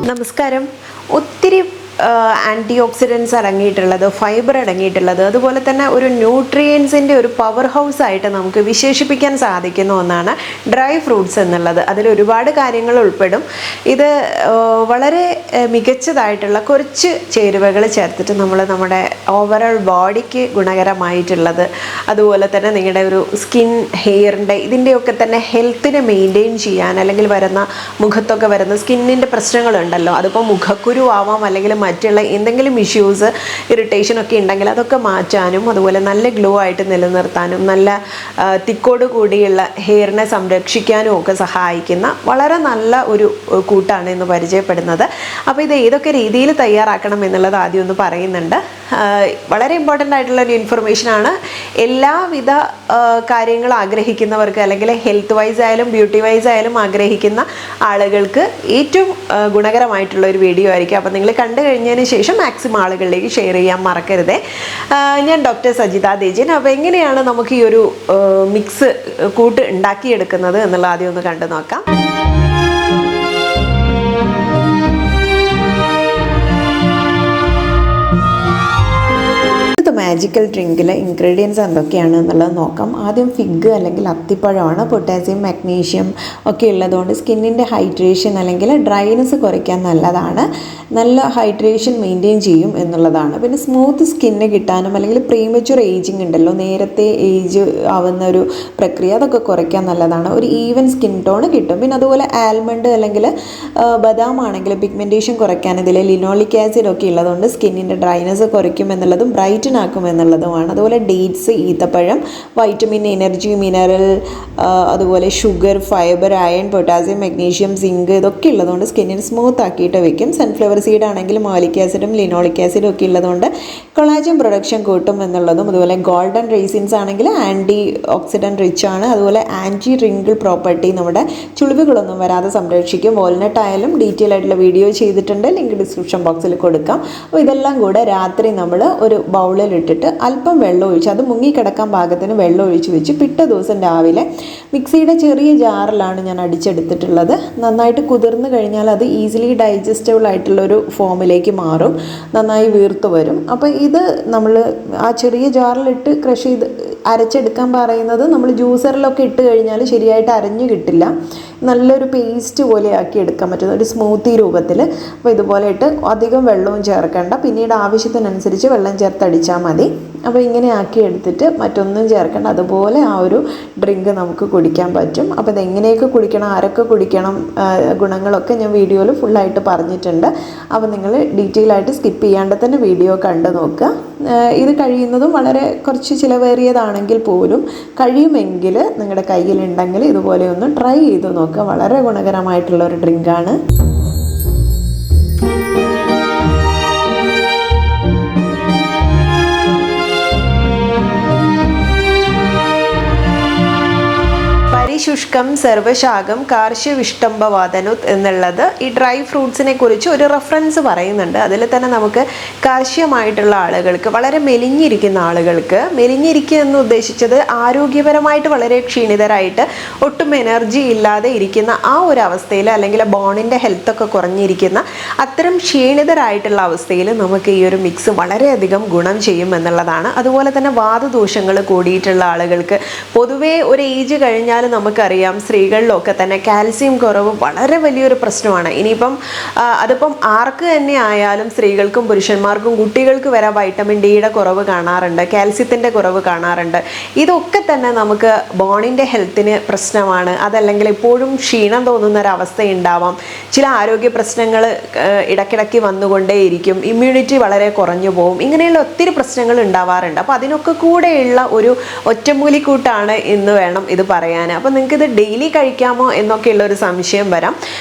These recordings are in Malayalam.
നമസ്കാരം. ഒത്തിരി ആൻറ്റി ഓക്സിഡൻസ് അടങ്ങിയിട്ടുള്ളത്, ഫൈബർ അടങ്ങിയിട്ടുള്ളത്, അതുപോലെ തന്നെ ഒരു ന്യൂട്രിയൻസിൻ്റെ ഒരു പവർ ഹൗസ് ആയിട്ട് നമുക്ക് വിശേഷിപ്പിക്കാൻ സാധിക്കുന്ന ഒന്നാണ് ഡ്രൈ ഫ്രൂട്ട്സ് എന്നുള്ളത്. അതിൽ ഒരുപാട് കാര്യങ്ങൾ ഉൾപ്പെടും. ഇത് വളരെ മികച്ചതായിട്ടുള്ള കുറച്ച് ചേരുവകൾ ചേർത്തിട്ട് നമ്മൾ നമ്മുടെ ഓവറോൾ ബോഡിക്ക് ഗുണകരമായിട്ടുള്ളത്, അതുപോലെ തന്നെ നിങ്ങളുടെ ഒരു സ്കിൻ, ഹെയറിൻ്റെ ഇതിൻ്റെയൊക്കെ തന്നെ ഹെൽത്തിനെ മെയിൻറ്റെയിൻ ചെയ്യാൻ, അല്ലെങ്കിൽ വരുന്ന മുഖത്തൊക്കെ വരുന്ന സ്കിന്നിൻ്റെ പ്രശ്നങ്ങളുണ്ടല്ലോ, അതിപ്പോൾ മുഖക്കുരു ആവാം, അല്ലെങ്കിൽ മറ്റുള്ള എന്തെങ്കിലും ഇഷ്യൂസ്, ഇറിറ്റേഷനൊക്കെ ഉണ്ടെങ്കിൽ അതൊക്കെ മാറ്റാനും, അതുപോലെ നല്ല ഗ്ലോ ആയിട്ട് നിലനിർത്താനും, നല്ല തിക്കോട് കൂടിയുള്ള ഹെയറിനെ സംരക്ഷിക്കാനും ഒക്കെ സഹായിക്കുന്ന വളരെ നല്ല ഒരു കൂട്ടാണ് ഇന്ന് പരിചയപ്പെടുന്നത്. അപ്പോൾ ഇത് ഏതൊക്കെ രീതിയിൽ തയ്യാറാക്കണം എന്നുള്ളത് ആദ്യം ഒന്ന് പറയുന്നുണ്ട്. വളരെ ഇമ്പോർട്ടൻ്റ് ആയിട്ടുള്ളൊരു ഇൻഫർമേഷനാണ്. എല്ലാവിധ കാര്യങ്ങൾ ആഗ്രഹിക്കുന്നവർക്ക്, അല്ലെങ്കിൽ ഹെൽത്ത് വൈസ് ആയാലും ബ്യൂട്ടി വൈസ് ആയാലും ആഗ്രഹിക്കുന്ന ആളുകൾക്ക് ഏറ്റവും ഗുണകരമായിട്ടുള്ള ഒരു വീഡിയോ ആയിരിക്കും. അപ്പോൾ നിങ്ങൾ കണ്ടു കഴിഞ്ഞതിന് ശേഷം മാക്സിമം ആളുകളിലേക്ക് ഷെയർ ചെയ്യാൻ മറക്കരുതേ. ഞാൻ ഡോക്ടർ സജിത ദേജൻ. അപ്പോൾ എങ്ങനെയാണ് നമുക്ക് ഈ ഒരു മിക്സ് കൂട്ട് ഉണ്ടാക്കിയെടുക്കുന്നത് എന്നുള്ള ആദ്യം ഒന്ന് കണ്ടു നോക്കാം. മാജിക്കൽ ഡ്രിങ്കിലെ ഇൻഗ്രീഡിയൻസ് എന്തൊക്കെയാണ് എന്നുള്ളത് നോക്കാം. ആദ്യം ഫിഗ് അല്ലെങ്കിൽ അത്തിപ്പഴമാണ്. പൊട്ടാസ്യം, മാഗ്നീഷ്യം ഒക്കെ ഉള്ളതുകൊണ്ട് സ്കിന്നിൻ്റെ ഹൈഡ്രേഷൻ അല്ലെങ്കിൽ ഡ്രൈനെസ് കുറയ്ക്കാൻ നല്ലതാണ്. നല്ല ഹൈഡ്രേഷൻ മെയിൻറ്റെയിൻ ചെയ്യും എന്നുള്ളതാണ്. പിന്നെ സ്മൂത്ത് സ്കിന്ന് കിട്ടാനും, അല്ലെങ്കിൽ പ്രീമച്വർ ഏജിങ് ഉണ്ടല്ലോ, നേരത്തെ ഏജ് ആവുന്ന ഒരു പ്രക്രിയ, അതൊക്കെ കുറയ്ക്കാൻ നല്ലതാണ്. ഒരു ഈവൻ സ്കിൻ ടോൺ കിട്ടും. പിന്നെ അതുപോലെ ആൽമണ്ട് അല്ലെങ്കിൽ ബദാം ആണെങ്കിൽ പിഗ്മെൻറ്റേഷൻ കുറയ്ക്കാൻ ഇതിൽ ലിനോളിക് ആസിഡ് ഒക്കെ ഉള്ളതുകൊണ്ട് സ്കിന്നിൻ്റെ ഡ്രൈനെസ് കുറയ്ക്കും എന്നുള്ളതും ബ്രൈറ്റൻ ആക്കും എന്നുള്ളതുമാണ്. അതുപോലെ ഡേറ്റ്സ്, ഈത്തപ്പഴം, വൈറ്റമിൻ, എനർജി, മിനറൽ, അതുപോലെ sugar, fibre, iron, potassium, magnesium, zinc ഇതൊക്കെ ഉള്ളതുകൊണ്ട് സ്കിന്നിന് സ്മൂത്ത് ആക്കിയിട്ട് വെക്കും. സൺഫ്ലവർ സീഡ് ആണെങ്കിൽ മാലിക് ആസിഡും ലിനോളിക് ആസിഡും ഒക്കെ ഉള്ളതുകൊണ്ട് കൊളാജൻ പ്രൊഡക്ഷൻ കൂട്ടും എന്നുള്ളതും. അതുപോലെ ഗോൾഡൻ റേസിൻസ് ആണെങ്കിൽ ആൻറ്റി ഓക്സിഡൻറ്റ് റിച്ച് ആണ്. അതുപോലെ ആൻറ്റി റിങ്കിൾ പ്രോപ്പർട്ടി, നമ്മുടെ ചുളിവുകളൊന്നും വരാതെ സംരക്ഷിക്കും. വാൾനട്ട് ആയാലും ഡീറ്റെയിൽ ആയിട്ടുള്ള വീഡിയോ ചെയ്തിട്ടുണ്ട്, ലിങ്ക് ഡിസ്ക്രിപ്ഷൻ ബോക്സിൽ കൊടുക്കാം. അപ്പോൾ ഇതെല്ലാം കൂടെ രാത്രി നമ്മൾ ഒരു ബൗളിൽ ഇട്ടിട്ട് അല്പം വെള്ളം ഒഴിച്ച്, അത് മുങ്ങിക്കിടക്കാൻ പാകത്തിന് വെള്ളം ഒഴിച്ച് വെച്ച് പിറ്റേ ദിവസം രാവിലെ മിക്സിയുടെ ചെറിയ ജാറിലാണ് ഞാൻ അടിച്ചെടുത്തിട്ടുള്ളത്. നന്നായിട്ട് കുതിർന്ന് കഴിഞ്ഞാൽ അത് ഈസിലി ഡൈജസ്റ്റബിൾ ആയിട്ടുള്ളൊരു ഫോമിലേക്ക് മാറും, നന്നായി വീർത്ത് വരും. അപ്പോൾ ഇത് നമ്മൾ ആ ചെറിയ ജാറിലിട്ട് ക്രഷ് ചെയ്ത് അരച്ചെടുക്കാൻ പറയുന്നത്, നമ്മൾ ജ്യൂസറിലൊക്കെ ഇട്ട് കഴിഞ്ഞാൽ ശരിയായിട്ട് അരഞ്ഞു കിട്ടില്ല. നല്ലൊരു പേസ്റ്റ് പോലെ ആക്കി എടുക്കാൻ പറ്റുന്ന ഒരു സ്മൂത്തി രൂപത്തിൽ. അപ്പോൾ ഇതുപോലെ ഇട്ട് അധികം വെള്ളവും ചേർക്കേണ്ട, പിന്നീട് ആവശ്യത്തിനനുസരിച്ച് വെള്ളം ചേർത്തടിച്ചാൽ മതി. അപ്പോൾ ഇങ്ങനെ ആക്കി എടുത്തിട്ട് മറ്റൊന്നും ചേർക്കേണ്ട, അതുപോലെ ആ ഒരു ഡ്രിങ്ക് നമുക്ക് കുടിക്കാൻ പറ്റും. അപ്പോൾ ഇതെങ്ങനെയൊക്കെ കുടിക്കണം, ആരൊക്കെ കുടിക്കണം, ഗുണങ്ങളൊക്കെ ഞാൻ വീഡിയോയിൽ ഫുള്ളായിട്ട് പറഞ്ഞിട്ടുണ്ട്. അപ്പോൾ നിങ്ങൾ ഡീറ്റെയിൽ ആയിട്ട് സ്കിപ്പ് ചെയ്യാണ്ട് തന്നെ വീഡിയോ കണ്ടു നോക്കുക. ഇത് കഴിയുന്നതും വളരെ കുറച്ച് ചിലവേറിയതാണെങ്കിൽ പോലും കഴിയുമെങ്കിൽ നിങ്ങളുടെ കയ്യിലുണ്ടെങ്കിൽ ഇതുപോലെ ഒന്ന് ട്രൈ ചെയ്ത് നോക്കുക. വളരെ ഗുണകരമായിട്ടുള്ള ഒരു ഡ്രിങ്കാണ്. ശുഷ്കം സർവശാഖം കാർഷ്യവിഷ്ടംഭവാതനുത് എന്നുള്ളത് ഈ ഡ്രൈ ഫ്രൂട്ട്സിനെ കുറിച്ച് ഒരു റെഫറൻസ് പറയുന്നുണ്ട്. അതിൽ തന്നെ നമുക്ക് കാർഷ്യമായിട്ടുള്ള ആളുകൾക്ക്, വളരെ മെലിഞ്ഞിരിക്കുന്ന ആളുകൾക്ക്, മെലിഞ്ഞിരിക്കുക എന്ന് ഉദ്ദേശിച്ചത് ആരോഗ്യപരമായിട്ട് വളരെ ക്ഷീണിതരായിട്ട് ഒട്ടും എനർജി ഇല്ലാതെ ഇരിക്കുന്ന ആ ഒരു അവസ്ഥയിൽ, അല്ലെങ്കിൽ ബോണിൻ്റെ ഹെൽത്തൊക്കെ കുറഞ്ഞിരിക്കുന്ന അത്തരം ക്ഷീണിതരായിട്ടുള്ള അവസ്ഥയിൽ നമുക്ക് ഈ ഒരു മിക്സ് വളരെയധികം ഗുണം ചെയ്യും എന്നുള്ളതാണ്. അതുപോലെ തന്നെ വാതദോഷങ്ങൾ കൂടിയിട്ടുള്ള ആളുകൾക്ക്, പൊതുവേ ഒരു ഏജ് കഴിഞ്ഞാൽ നമുക്കറിയാം സ്ത്രീകളിലൊക്കെ തന്നെ കാൽസ്യം കുറവ് വളരെ വലിയൊരു പ്രശ്നമാണ്. ഇനിയിപ്പം അതിപ്പം ആർക്ക് തന്നെ ആയാലും, സ്ത്രീകൾക്കും പുരുഷന്മാർക്കും കുട്ടികൾക്ക് വരെ വൈറ്റമിൻ ഡിയുടെ കുറവ് കാണാറുണ്ട്, കാൽസ്യത്തിൻ്റെ കുറവ് കാണാറുണ്ട്. ഇതൊക്കെ തന്നെ നമുക്ക് ബോണിൻ്റെ ഹെൽത്തിന് പ്രശ്നമാണ്. അതല്ലെങ്കിൽ എപ്പോഴും ക്ഷീണം തോന്നുന്ന ഒരവസ്ഥ ഉണ്ടാവാം. ചില ആരോഗ്യ പ്രശ്നങ്ങൾ ഇടയ്ക്കിടയ്ക്ക് വന്നുകൊണ്ടേയിരിക്കും. ഇമ്മ്യൂണിറ്റി വളരെ കുറഞ്ഞു പോകും. ഇങ്ങനെയുള്ള ഒത്തിരി പ്രശ്നങ്ങൾ ഉണ്ടാവാറുണ്ട്. അപ്പോൾ അതിനൊക്കെ കൂടെയുള്ള ഒരു ഒറ്റമൂലിക്കൂട്ടാണ് എന്ന് വേണം ഇത് പറയാൻ. അപ്പോൾ നിങ്ങൾക്ക് ഇത് ഡെയിലി കഴിക്കാമോ എന്നൊക്കെയുള്ള ഒരു സംശയം വരാം.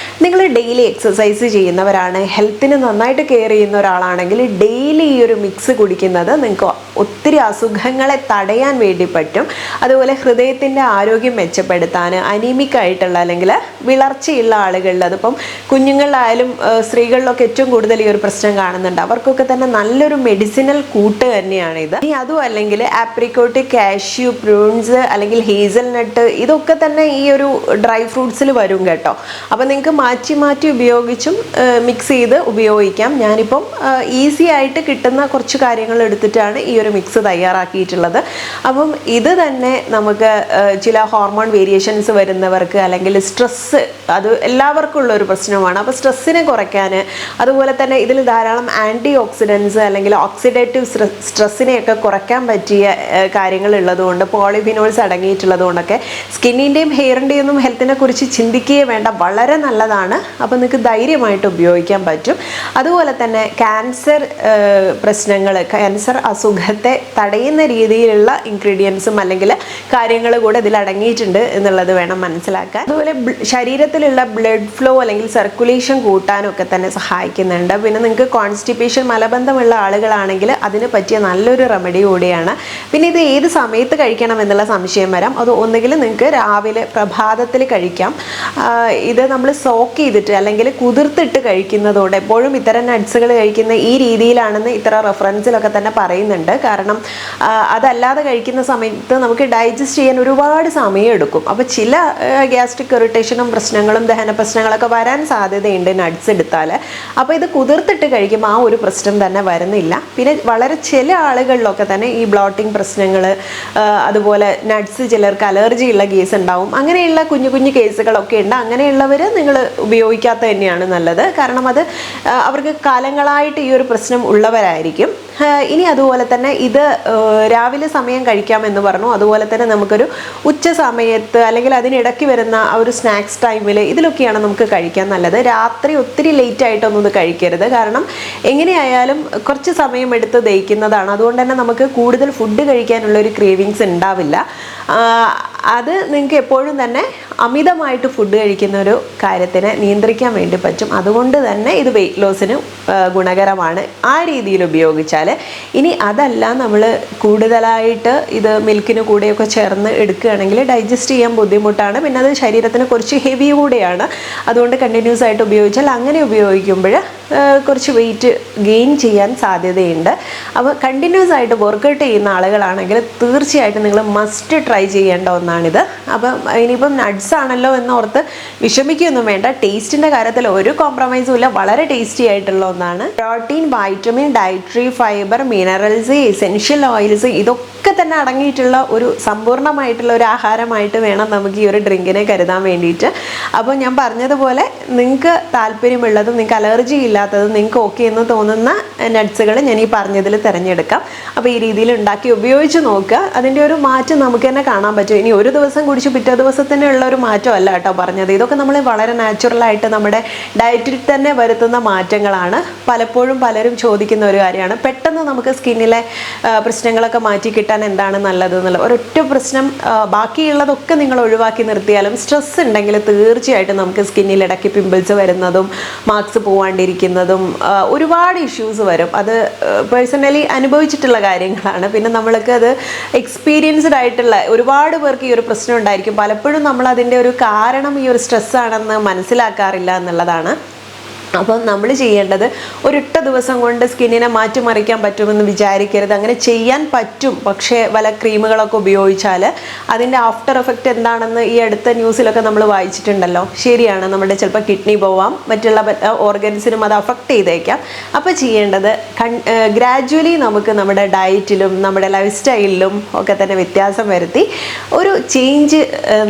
നിങ്ങൾ ഡെയിലി എക്സസൈസ് ചെയ്യുന്നവരാണ്, ഹെൽത്തിന് നന്നായിട്ട് കെയർ ചെയ്യുന്ന ഒരാളാണെങ്കിൽ ഡെയിലി ഈ ഒരു മിക്സ് കുടിക്കുന്നത് നിങ്ങൾക്ക് ഒത്തിരി അസുഖങ്ങളെ തടയാൻ വേണ്ടി പറ്റും. അതുപോലെ ഹൃദയത്തിൻ്റെ ആരോഗ്യം മെച്ചപ്പെടുത്താൻ, അനീമിക് ആയിട്ടുള്ള അല്ലെങ്കിൽ വിളർച്ചയുള്ള ആളുകളിൽ, അതിപ്പം കുഞ്ഞുങ്ങളിലായാലും സ്ത്രീകളിലൊക്കെ ഏറ്റവും കൂടുതൽ ഈ ഒരു പ്രശ്നം കാണുന്നുണ്ട്, അവർക്കൊക്കെ തന്നെ നല്ലൊരു മെഡിസിനൽ കൂട്ട് തന്നെയാണ് ഇത്. ഇനി അതും അല്ലെങ്കിൽ ആപ്രിക്കോട്ട്, കാഷ്യൂ, പ്രൂൺസ് അല്ലെങ്കിൽ ഹേസൽനട്ട് ഇതൊക്കെ തന്നെ ഈ ഒരു ഡ്രൈ ഫ്രൂട്ട്സിൽ വരും കേട്ടോ. അപ്പോൾ നിങ്ങൾക്ക് മാറ്റി മാറ്റി ഉപയോഗിച്ചും മിക്സ് ചെയ്ത് ഉപയോഗിക്കാം. ഞാനിപ്പം ഈസി ആയിട്ട് കിട്ടുന്ന കുറച്ച് കാര്യങ്ങൾ എടുത്തിട്ടാണ് ഈ ഒരു മിക്സ് തയ്യാറാക്കിയിട്ടുള്ളത്. അപ്പം ഇത് തന്നെ നമുക്ക് ചില ഹോർമോൺ വേരിയേഷൻസ് വരുന്നവർക്ക് അല്ലെങ്കിൽ സ്ട്രെസ്സ്, അത് എല്ലാവർക്കും ഉള്ളൊരു പ്രശ്നമാണ്. അപ്പോൾ സ്ട്രെസ്സിനെ കുറയ്ക്കാൻ, അതുപോലെ തന്നെ ഇതിൽ ധാരാളം ആൻറ്റി ഓക്സിഡൻസ് അല്ലെങ്കിൽ ഓക്സിഡേറ്റീവ് സ്ട്രെസ്സിനെയൊക്കെ കുറയ്ക്കാൻ പറ്റിയ കാര്യങ്ങൾ ഉള്ളതുകൊണ്ട്, പോളിഫിനോൾസ് അടങ്ങിയിട്ടുള്ളത് കൊണ്ടൊക്കെ സ്കിന്നിൻ്റെയും ഹെയറിൻ്റെയും ഒന്നും ഹെൽത്തിനെ കുറിച്ച് ചിന്തിക്കുകയേ വേണ്ട, വളരെ നല്ലതാണ്. അപ്പോൾ നിങ്ങൾക്ക് ധൈര്യമായിട്ട് ഉപയോഗിക്കാൻ പറ്റും. അതുപോലെ തന്നെ ക്യാൻസർ പ്രശ്നങ്ങൾ, ക്യാൻസർ അസുഖത്തെ തടയുന്ന രീതിയിലുള്ള ഇൻഗ്രീഡിയൻസും അല്ലെങ്കിൽ കാര്യങ്ങൾ കൂടെ ഇതിൽ അടങ്ങിയിട്ടുണ്ട് എന്നുള്ളത് വേണം മനസ്സിലാക്കാൻ. അതുപോലെ ശരീരത്തിലുള്ള ബ്ലഡ് ഫ്ലോ അല്ലെങ്കിൽ സർക്കുലേഷൻ കൂട്ടാനൊക്കെ തന്നെ സഹായിക്കുന്നുണ്ട്. പിന്നെ നിങ്ങൾക്ക് കോൺസ്റ്റിപ്പേഷൻ, മലബന്ധമുള്ള ആളുകളാണെങ്കിൽ അതിന് പറ്റിയ നല്ലൊരു റെമഡി കൂടിയാണ്. പിന്നെ ഇത് ഏത് സമയത്ത് കഴിക്കണം എന്നുള്ള സംശയം വരാം. അത് ഒന്നുകിൽ നിങ്ങൾക്ക് രാവിലെ പ്രഭാതത്തിൽ കഴിക്കാം. ഇത് നമ്മൾ സോക്ക് ചെയ്തിട്ട് അല്ലെങ്കിൽ കുതിർത്തിട്ട് കഴിക്കുന്നതോടെ, എപ്പോഴും ഇത്തരം നട്ട്സുകൾ കഴിക്കുന്ന ഈ രീതിയിലാണെന്ന് ഇത്ര റെഫറൻസിലൊക്കെ തന്നെ പറയുന്നുണ്ട്. കാരണം അതല്ലാതെ കഴിക്കുന്ന സമയത്ത് നമുക്ക് ഡൈജസ്റ്റ് ചെയ്യാൻ ഒരുപാട് സമയം എടുക്കും. അപ്പോൾ ചില ഗ്യാസ്ട്രിക് ഇറിറ്റേഷനും പ്രശ്നങ്ങളും ദഹന പ്രശ്നങ്ങളൊക്കെ വരാൻ സാധ്യതയുണ്ട് നട്ട്സ് എടുത്താൽ. അപ്പോൾ ഇത് കുതിർത്തിട്ട് കഴിക്കുമ്പോൾ ആ ഒരു പ്രശ്നം തന്നെ വരുന്നില്ല. പിന്നെ വളരെ ചില ആളുകളിലൊക്കെ തന്നെ ഈ ബ്ലോട്ടിംഗ് പ്രശ്നങ്ങൾ, അതുപോലെ നട്ട്സ് ചിലർക്ക് അലർജി ഉള്ള കേസ് ഉണ്ടാവും. അങ്ങനെയുള്ള കുഞ്ഞു കുഞ്ഞു കേസുകളൊക്കെ ഉണ്ട്. അങ്ങനെയുള്ളവർ നിങ്ങൾ ഉപയോഗിക്കാത്ത തന്നെയാണ് നല്ലത്. കാരണം അത് അവർക്ക് കാലങ്ങളായിട്ട് ഈ ഒരു പ്രശ്നം ഉള്ളവരായിരിക്കും. ഇനി അതുപോലെ തന്നെ ഇത് രാവിലെ സമയം കഴിക്കാമെന്ന് പറഞ്ഞു. അതുപോലെ തന്നെ നമുക്കൊരു ഉച്ച സമയത്ത് അല്ലെങ്കിൽ അതിനിടയ്ക്ക് വരുന്ന ആ ഒരു സ്നാക്സ് ടൈമിൽ ഇതിലൊക്കെയാണ് നമുക്ക് കഴിക്കാൻ നല്ലത്. രാത്രി ഒത്തിരി ലേറ്റ് ആയിട്ടൊന്നും ഇത് കഴിക്കരുത്. കാരണം എങ്ങനെയായാലും കുറച്ച് സമയം എടുത്ത് ദഹിക്കുന്നതാണ്. അതുകൊണ്ട് തന്നെ നമുക്ക് കൂടുതൽ ഫുഡ് കഴിക്കാനുള്ള ഒരു ക്രേവിങ്സ് ഉണ്ടാവില്ല. അത് നിങ്ങൾക്ക് എപ്പോഴും തന്നെ അമിതമായിട്ട് ഫുഡ് കഴിക്കുന്ന ഒരു കാര്യത്തിനെ നിയന്ത്രിക്കാൻ വേണ്ടി പറ്റും. അതുകൊണ്ട് തന്നെ ഇത് വെയിറ്റ് ലോസിന് ഗുണകരമാണ് ആ രീതിയിൽ ഉപയോഗിച്ചാൽ. ഇനി അതല്ല, നമ്മൾ കൂടുതലായിട്ട് ഇത് മിൽക്കിന് കൂടെയൊക്കെ ചേർന്ന് എടുക്കുകയാണെങ്കിൽ ഡൈജസ്റ്റ് ചെയ്യാൻ ബുദ്ധിമുട്ടാണ്. പിന്നെ അത് ശരീരത്തിന് കുറച്ച് ഹെവി കൂടെയാണ്. അതുകൊണ്ട് കണ്ടിന്യൂസ് ആയിട്ട് ഉപയോഗിച്ചാൽ, അങ്ങനെ ഉപയോഗിക്കുമ്പോൾ കുറച്ച് വെയിറ്റ് ഗെയിൻ ചെയ്യാൻ സാധ്യതയുണ്ട്. അപ്പോൾ കണ്ടിന്യൂസ് ആയിട്ട് വർക്കൗട്ട് ചെയ്യുന്ന ആളുകളാണെങ്കിൽ തീർച്ചയായിട്ടും നിങ്ങൾ മസ്റ്റ് ട്രൈ ചെയ്യേണ്ട ഒന്നാണിത്. അപ്പം ഇനിയിപ്പം നട്ട്സ് ആണല്ലോ എന്നോർത്ത് വിഷമിക്കുകയൊന്നും വേണ്ട. ടേസ്റ്റിൻ്റെ കാര്യത്തിൽ ഒരു കോംപ്രമൈസും ഇല്ല. വളരെ ടേസ്റ്റി ആയിട്ടുള്ള ഒന്നാണ്. Protein, vitamin, dietary fibre, minerals, essential oils ഇതൊക്കെ തന്നെ അടങ്ങിയിട്ടുള്ള ഒരു സമ്പൂർണ്ണമായിട്ടുള്ള ഒരു ആഹാരമായിട്ട് വേണം നമുക്ക് ഈ ഒരു ഡ്രിങ്കിനെ കരുതാൻ വേണ്ടിയിട്ട്. അപ്പോൾ ഞാൻ പറഞ്ഞതുപോലെ നിങ്ങൾക്ക് താല്പര്യമുള്ളതും നിങ്ങൾക്ക് അലർജി ഇല്ലാത്തതും നിങ്ങൾക്ക് ഓക്കെ എന്ന് തോന്നുന്ന നട്ട്സുകൾ ഞാൻ ഈ പറഞ്ഞതിൽ തിരഞ്ഞെടുക്കാം. അപ്പോൾ ഈ രീതിയിൽ ഉണ്ടാക്കി ഉപയോഗിച്ച് നോക്കുക. അതിൻ്റെ ഒരു മാറ്റം നമുക്ക് തന്നെ കാണാൻ പറ്റും. ഇനി ഒരു ദിവസം കുടിച്ച് പിറ്റേ ദിവസത്തിന് ഉള്ള ഒരു മാറ്റമല്ല കേട്ടോ പറഞ്ഞത്. ഇതൊക്കെ നമ്മൾ വളരെ നാച്ചുറലായിട്ട് നമ്മുടെ ഡയറ്റിൽ തന്നെ വരുത്തുന്ന മാറ്റങ്ങളാണ്. പലപ്പോഴും പലരും ചോദിക്കുന്ന ഒരു കാര്യമാണ്, പെട്ടെന്ന് നമുക്ക് സ്കിന്നിലെ പ്രശ്നങ്ങളൊക്കെ മാറ്റി കിട്ടാൻ എന്താണ് നല്ലത് എന്നുള്ളത്. ഒരൊറ്റ പ്രശ്നം, ബാക്കിയുള്ളതൊക്കെ നിങ്ങൾ ഒഴിവാക്കി നിർത്തിയാലും സ്ട്രെസ് ഉണ്ടെങ്കിൽ തീർച്ചയായിട്ടും നമുക്ക് സ്കിന്നിൽ ഇടയ്ക്ക് പിമ്പിൾസ് വരുന്നതും മാർക്സ് പോവാണ്ടിരിക്കുന്നതും ഒരുപാട് ഇഷ്യൂസ് വരും. അത് പേഴ്സണലി അനുഭവിച്ചിട്ടുള്ള കാര്യങ്ങളാണ്. പിന്നെ നമ്മൾക്ക് അത് എക്സ്പീരിയൻസ്ഡ് ആയിട്ടുള്ള ഒരുപാട് പേർക്ക് ഈ ഒരു പ്രശ്നം ഉണ്ടായിരിക്കും. പലപ്പോഴും നമ്മൾ അതിൻ്റെ ഒരു കാരണം ഈ ഒരു സ്ട്രെസ്സാണെന്ന് മനസ്സിലാക്കാറില്ല എന്നുള്ളതാണ്. അപ്പം നമ്മൾ ചെയ്യേണ്ടത് ഒരൊറ്റ ദിവസം കൊണ്ട് സ്കിന്നിനെ മാറ്റിമറിക്കാൻ പറ്റുമെന്ന് വിചാരിക്കരുത്. അങ്ങനെ ചെയ്യാൻ പറ്റും. പക്ഷേ വല്ല ക്രീമുകളൊക്കെ ഉപയോഗിച്ചാൽ അതിൻ്റെ ആഫ്റ്റർ എഫക്റ്റ് എന്താണെന്ന് ഈ അടുത്ത ന്യൂസിലൊക്കെ നമ്മൾ വായിച്ചിട്ടുണ്ടല്ലോ. ശരിയാണ്, നമ്മുടെ ചിലപ്പോൾ കിഡ്നി പോവാം, മറ്റുള്ള ഓർഗൻസിനും അത് അഫക്റ്റ് ചെയ്തേക്കാം. അപ്പോൾ ചെയ്യേണ്ടത് ഗ്രാജുവലി നമുക്ക് നമ്മുടെ ഡയറ്റിലും നമ്മുടെ ലൈഫ് സ്റ്റൈലിലും ഒക്കെ തന്നെ വ്യത്യാസം വരുത്തി ഒരു ചേഞ്ച്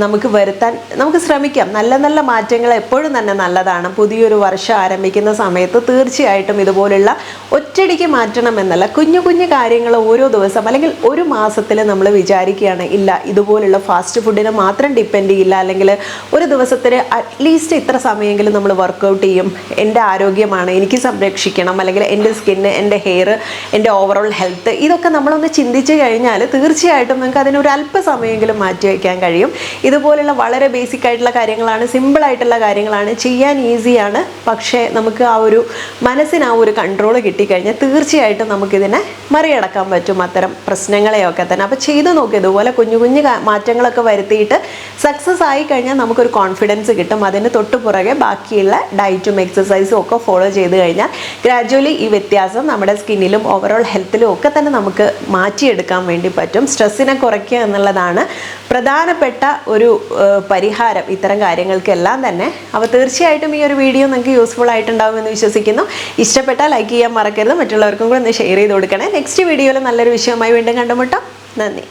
നമുക്ക് വരുത്താൻ നമുക്ക് ശ്രമിക്കാം. നല്ല നല്ല മാറ്റങ്ങൾ എപ്പോഴും തന്നെ നല്ലതാണ്. പുതിയൊരു വർഷം ആരംഭിക്കുന്ന സമയത്ത് തീർച്ചയായിട്ടും ഇതുപോലുള്ള ഒറ്റയടിക്ക് മാറ്റണമെന്നല്ല, കുഞ്ഞു കുഞ്ഞു കാര്യങ്ങൾ ഓരോ ദിവസം അല്ലെങ്കിൽ ഒരു മാസത്തിൽ നമ്മൾ വിചാരിക്കുകയാണ് ഇല്ല ഇതുപോലുള്ള ഫാസ്റ്റ് ഫുഡിനെ മാത്രം ഡിപ്പെൻഡ് ചെയ്യില്ല, അല്ലെങ്കിൽ ഒരു ദിവസത്തിന് അറ്റ്ലീസ്റ്റ് ഇത്ര സമയമെങ്കിലും നമ്മൾ വർക്കൗട്ട് ചെയ്യും, എൻ്റെ ആരോഗ്യമാണ് എനിക്ക് സംരക്ഷിക്കണം, അല്ലെങ്കിൽ എൻ്റെ സ്കിന്ന്, എൻ്റെ ഹെയർ, എൻ്റെ ഓവറോൾ ഹെൽത്ത്, ഇതൊക്കെ നമ്മളൊന്ന് ചിന്തിച്ച് കഴിഞ്ഞാൽ തീർച്ചയായിട്ടും നിങ്ങൾക്ക് അതിനൊരു അല്പസമയമെങ്കിലും മാറ്റി വയ്ക്കാൻ കഴിയും. ഇതുപോലുള്ള വളരെ ബേസിക് ആയിട്ടുള്ള കാര്യങ്ങളാണ്, സിമ്പിളായിട്ടുള്ള കാര്യങ്ങളാണ്, ചെയ്യാൻ ഈസിയാണ്. പക്ഷേ നമുക്ക് ആ ഒരു മനസ്സിന് ആ ഒരു കൺട്രോൾ കിട്ടിക്കഴിഞ്ഞാൽ തീർച്ചയായിട്ടും നമുക്കിതിനെ മറികടക്കാൻ പറ്റും, അത്തരം പ്രശ്നങ്ങളെയൊക്കെ തന്നെ. അപ്പോൾ ചെയ്തു നോക്കുക, ഇതുപോലെ കുഞ്ഞു കുഞ്ഞു മാറ്റങ്ങളൊക്കെ വരുത്തിയിട്ട് സക്സസ് ആയി കഴിഞ്ഞാൽ നമുക്കൊരു കോൺഫിഡൻസ് കിട്ടും. അതിന് തൊട്ട് പുറകെ ബാക്കിയുള്ള ഡയറ്റും എക്സസൈസും ഒക്കെ ഫോളോ ചെയ്ത് കഴിഞ്ഞാൽ ഗ്രാജുവലി ഈ വ്യത്യാസം നമ്മുടെ സ്കിന്നിലും ഓവറോൾ ഹെൽത്തിലും ഒക്കെ തന്നെ നമുക്ക് മാറ്റിയെടുക്കാൻ വേണ്ടി പറ്റും. സ്ട്രെസ്സിനെ കുറയ്ക്കുക എന്നുള്ളതാണ് പ്രധാനപ്പെട്ട ഒരു പരിഹാരം ഇത്തരം കാര്യങ്ങൾക്കെല്ലാം തന്നെ. അപ്പോൾ തീർച്ചയായിട്ടും ഈ ഒരു വീഡിയോ നിങ്ങൾക്ക് യൂസ്ഫുൾ ആയിട്ടുണ്ടാകുമെന്ന് വിശ്വസിക്കുന്നു. ഇഷ്ടപ്പെട്ടാൽ ലൈക്ക് ചെയ്യാൻ മറക്കരുത്, മറ്റുള്ളവർക്കും കൂടെ ഒന്ന് ഷെയർ ചെയ്ത് കൊടുക്കണേ. നെക്സ്റ്റ് വീഡിയോയിൽ നല്ലൊരു വിഷയമായി വീണ്ടും കണ്ടുമുട്ടാം. നന്ദി.